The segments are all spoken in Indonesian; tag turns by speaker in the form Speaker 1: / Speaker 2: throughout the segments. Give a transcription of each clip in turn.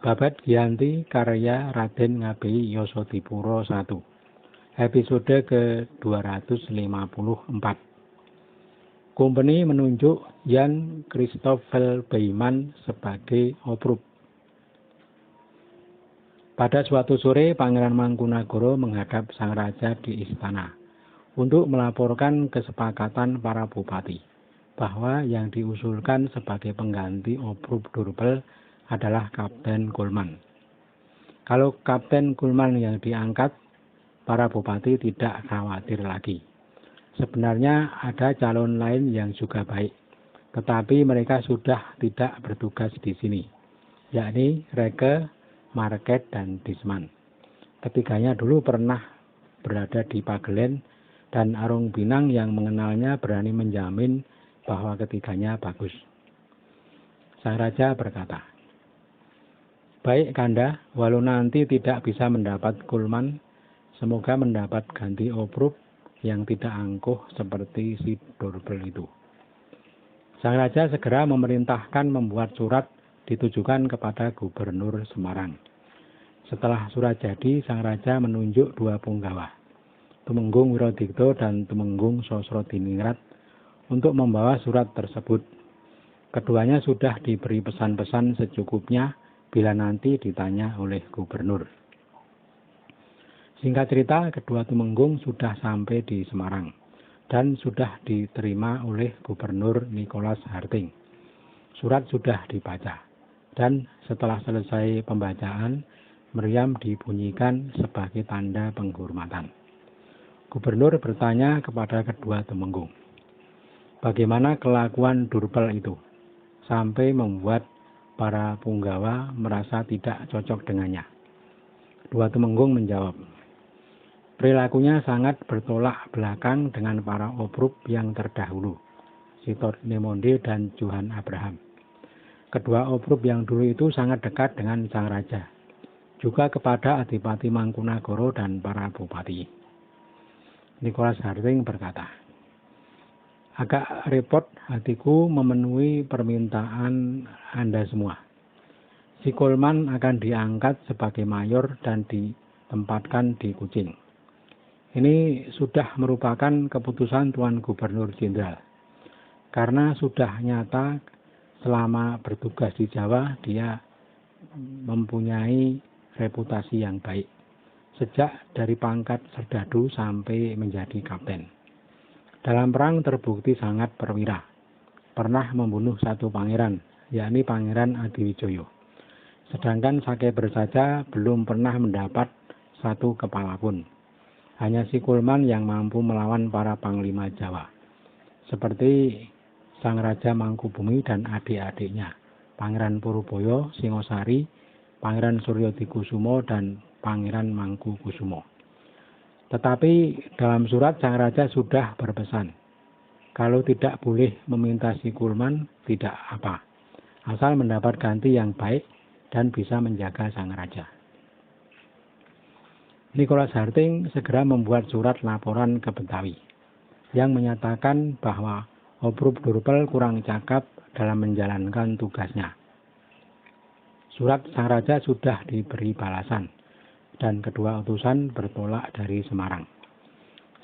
Speaker 1: Babad Giyanti karya Raden Ngabei Yasadipura I. Episode ke-254. Company menunjuk Jan Christoffel Beiman sebagai Oprup. Pada suatu sore, Pangeran Mangkunagara menghadap sang raja di istana untuk melaporkan kesepakatan para bupati bahwa yang diusulkan sebagai pengganti Oprup Durpel adalah Kapten Kulman. Kalau Kapten Kulman yang diangkat, para bupati tidak khawatir lagi. Sebenarnya ada calon lain yang juga baik, tetapi mereka sudah tidak bertugas di sini, yakni Reke, Market, dan Disman. Ketiganya dulu pernah berada di Pagelen, dan Arung Binang yang mengenalnya berani menjamin bahwa ketiganya bagus. Sang raja berkata, "Baik Kanda, walau nanti tidak bisa mendapat Kulman, semoga mendapat ganti Oprup yang tidak angkuh seperti si Durpel itu." Sang raja segera memerintahkan membuat surat ditujukan kepada Gubernur Semarang. Setelah surat jadi, sang raja menunjuk dua punggawa, Tumenggung Wiradikta dan Tumenggung Sosrodiningrat, untuk membawa surat tersebut. Keduanya sudah diberi pesan-pesan secukupnya bila nanti ditanya oleh gubernur. Singkat cerita, kedua Tumenggung sudah sampai di Semarang dan sudah diterima oleh Gubernur Nicholas Harting. Surat sudah dibaca, dan setelah selesai pembacaan, meriam dibunyikan sebagai tanda penghormatan. Gubernur bertanya kepada kedua Tumenggung, bagaimana kelakuan Durpel itu sampai membuat para punggawa merasa tidak cocok dengannya. Dua Tumenggung menjawab, perilakunya sangat bertolak belakang dengan para Oprup yang terdahulu, Sitor Nemonde dan Johan Abraham. Kedua Oprup yang dulu itu sangat dekat dengan sang raja, juga kepada Adipati Mangkunagara dan para bupati. Nicholas Harting berkata, agak repot hatiku memenuhi permintaan Anda semua. Si Kulman akan diangkat sebagai mayor dan ditempatkan di Kucing. Ini sudah merupakan keputusan Tuan Gubernur Jenderal. Karena sudah nyata selama bertugas di Jawa, dia mempunyai reputasi yang baik. Sejak dari pangkat serdadu sampai menjadi kapten. Dalam perang terbukti sangat perwira. Pernah membunuh satu pangeran, yakni Pangeran Adiwijoyo. Sedangkan Sakeber saja belum pernah mendapat satu kepala pun. Hanya si Kulman yang mampu melawan para panglima Jawa. Seperti Sang Raja Mangkubumi dan adik-adiknya, Pangeran Puruboyo, Singosari, Pangeran Suryodikusumo, dan Pangeran Mangkukusumo. Tetapi dalam surat sang raja sudah berpesan, kalau tidak boleh meminta si Kulman, tidak apa, asal mendapat ganti yang baik dan bisa menjaga sang raja. Nicholas Harting segera membuat surat laporan ke Betawi, yang menyatakan bahwa Oprup Durpel kurang cakap dalam menjalankan tugasnya. Surat sang raja sudah diberi balasan, dan kedua utusan bertolak dari Semarang.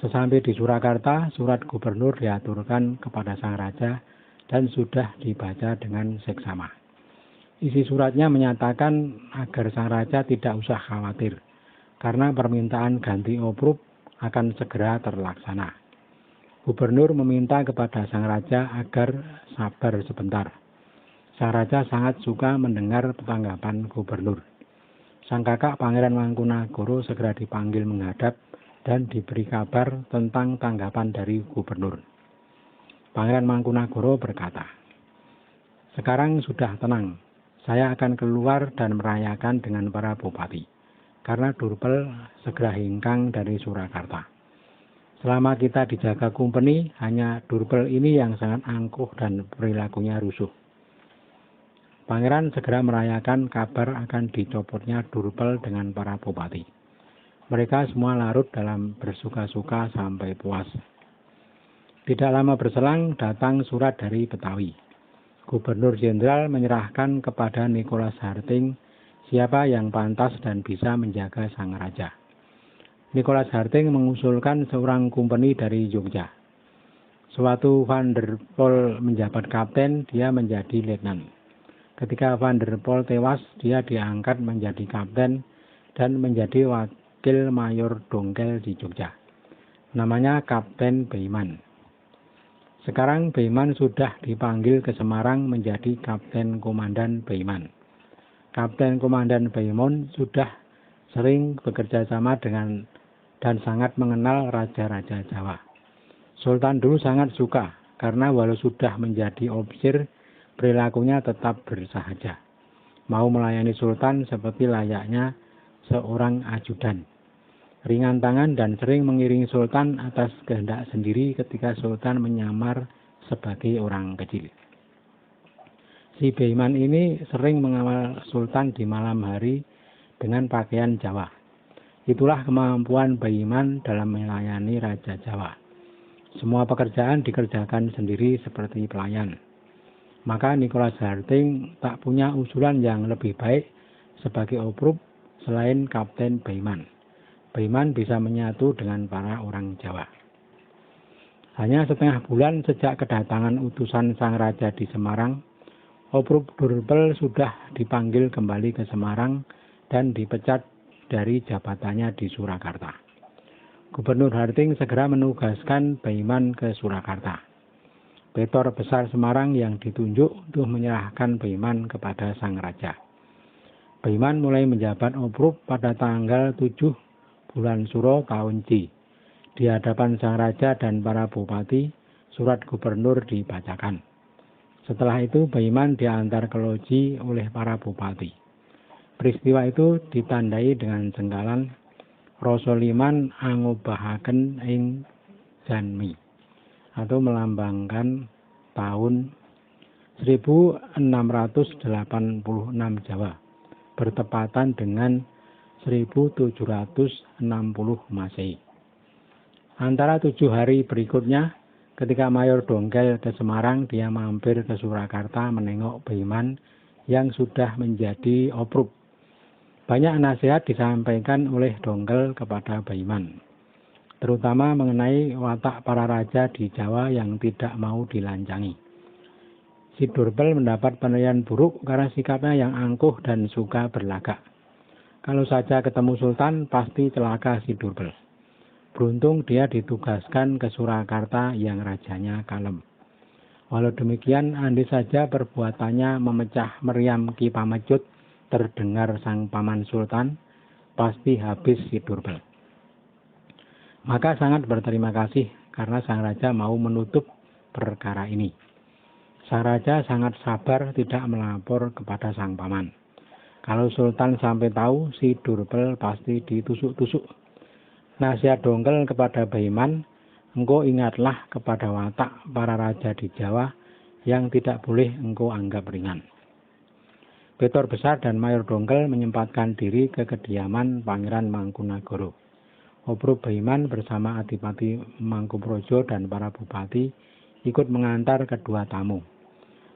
Speaker 1: Sesampai di Surakarta, surat gubernur diaturkan kepada sang raja dan sudah dibaca dengan seksama. Isi suratnya menyatakan agar sang raja tidak usah khawatir, karena permintaan ganti Oprup akan segera terlaksana. Gubernur meminta kepada sang raja agar sabar sebentar. Sang raja sangat suka mendengar tanggapan gubernur. Sang kakak Pangeran Mangkunagara segera dipanggil menghadap dan diberi kabar tentang tanggapan dari gubernur. Pangeran Mangkunagara berkata, sekarang sudah tenang, saya akan keluar dan merayakan dengan para bupati, karena Durpel segera hingkang dari Surakarta. Selama kita dijaga Company, hanya Durpel ini yang sangat angkuh dan perilakunya rusuh. Pangeran segera merayakan kabar akan dicopotnya Durpel dengan para bupati. Mereka semua larut dalam bersuka-suka sampai puas. Tidak lama berselang datang surat dari Betawi. Gubernur Jenderal menyerahkan kepada Nicholas Harting siapa yang pantas dan bisa menjaga sang raja. Nicholas Harting mengusulkan seorang kompeni dari Jogja. Sewaktu Van der Pol menjabat kapten, dia menjadi letnan. Ketika Van der Pol tewas, dia diangkat menjadi kapten dan menjadi wakil mayor Dongkel di Jogja. Namanya Kapten Beiman. Sekarang Beiman sudah dipanggil ke Semarang menjadi Kapten Komandan Beiman. Kapten Komandan Beiman sudah sering bekerja sama dengan dan sangat mengenal raja-raja Jawa. Sultan dulu sangat suka karena walau sudah menjadi ofisir, perilakunya tetap bersahaja. Mau melayani Sultan seperti layaknya seorang ajudan. Ringan tangan dan sering mengiringi Sultan atas kehendak sendiri ketika Sultan menyamar sebagai orang kecil. Si Beiman ini sering mengawal Sultan di malam hari dengan pakaian Jawa. Itulah kemampuan Beiman dalam melayani Raja Jawa. Semua pekerjaan dikerjakan sendiri seperti pelayan. Maka Nicholas Harting tak punya usulan yang lebih baik sebagai oprup selain Kapten Beiman. Beiman bisa menyatu dengan para orang Jawa. Hanya setengah bulan sejak kedatangan utusan sang raja di Semarang, Oprup Durpel sudah dipanggil kembali ke Semarang dan dipecat dari jabatannya di Surakarta. Gubernur Harting segera menugaskan Beiman ke Surakarta. Petor besar Semarang yang ditunjuk untuk menyerahkan Beiman kepada sang raja. Beiman mulai menjabat oprup pada tanggal 7 bulan Suro tahun Ci. Di hadapan sang raja dan para bupati, surat gubernur dibacakan. Setelah itu Beiman diantar ke loji oleh para bupati. Peristiwa itu ditandai dengan jengkalan Rosoliman angubahaken ing Janmi atau melambangkan tahun 1686 Jawa bertepatan dengan 1760 Masehi. Antara 7 hari berikutnya, ketika Mayor Dongkel ke Semarang, dia mampir ke Surakarta menengok Beiman yang sudah menjadi oprup. Banyak nasihat disampaikan oleh Dongkel kepada Beiman, terutama mengenai watak para raja di Jawa yang tidak mau dilancangi. Si Durpel mendapat penilaian buruk karena sikapnya yang angkuh dan suka berlagak. Kalau saja ketemu Sultan, pasti celaka si Durpel. Beruntung dia ditugaskan ke Surakarta yang rajanya kalem. Walau demikian, andai saja perbuatannya memecah meriam Ki Pamecut terdengar sang paman Sultan, pasti habis si Durpel. Maka sangat berterima kasih karena sang raja mau menutup perkara ini. Sang raja sangat sabar tidak melapor kepada sang paman. Kalau Sultan sampai tahu, si Durpel pasti ditusuk-tusuk. Nasihat Dongkel kepada Beiman, engkau ingatlah kepada watak para raja di Jawa yang tidak boleh engkau anggap ringan. Petor besar dan Mayor Dongkel menyempatkan diri ke kediaman Pangeran Mangkunagara. Oprup Beiman bersama Adipati Mangkuprojo dan para bupati ikut mengantar kedua tamu.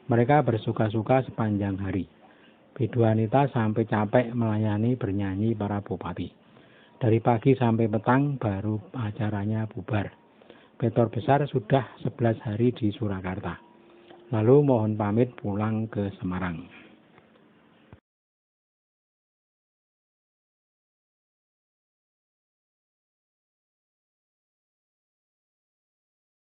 Speaker 1: Mereka bersuka-suka sepanjang hari. Biduanita sampai capek melayani bernyanyi para bupati. Dari pagi sampai petang baru acaranya bubar. Petor besar sudah 11 hari di Surakarta. Lalu mohon pamit pulang ke Semarang.